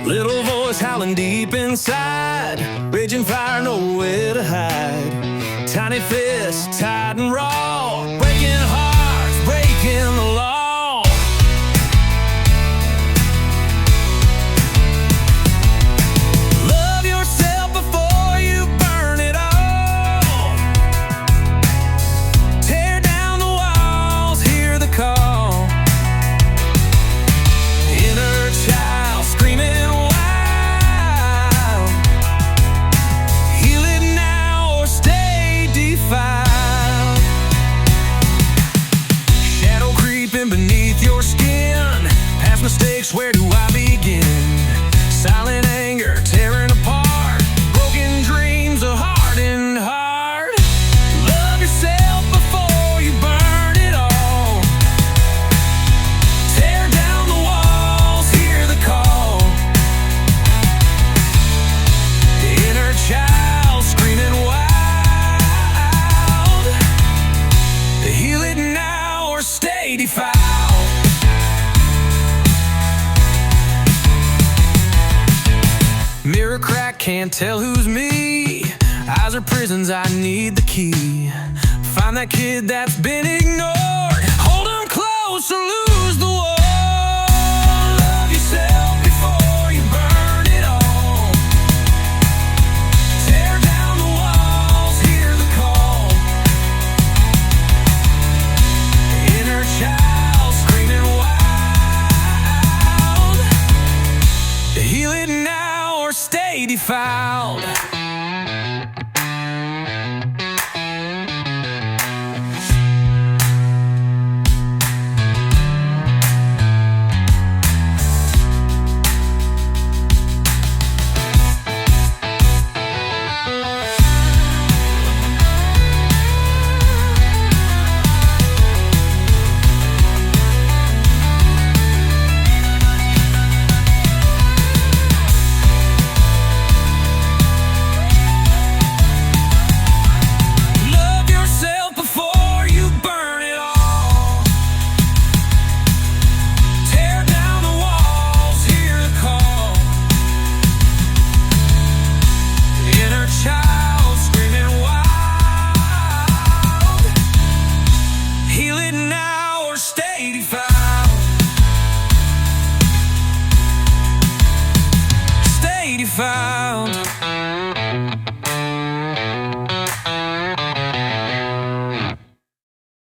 Little voice howling deep inside, raging fire, nowhere to hide. Tiny fists, tight and raw, breaking hearts, breaking the law. Love yourself before you burn it all. Tear down the walls, hear the call. Inner child screaming. Shadow creeping beneath your skin. Past mistakes, where do I begin? Silent anger tearing apart. Broken dreams, a hardened heart. Love yourself before you burn it all. Tear down the walls, hear the call. The inner child screaming wild. Heal it now or stay defiled. Mirror crack, can't tell who's me. Eyes are prisons, I need the key. Find that kid that's been ignored. Hold him close or lose the war. Love yourself before you burn it all. Tear down the walls, hear the call. Inner child screaming wild. Heal it now or stay defiled.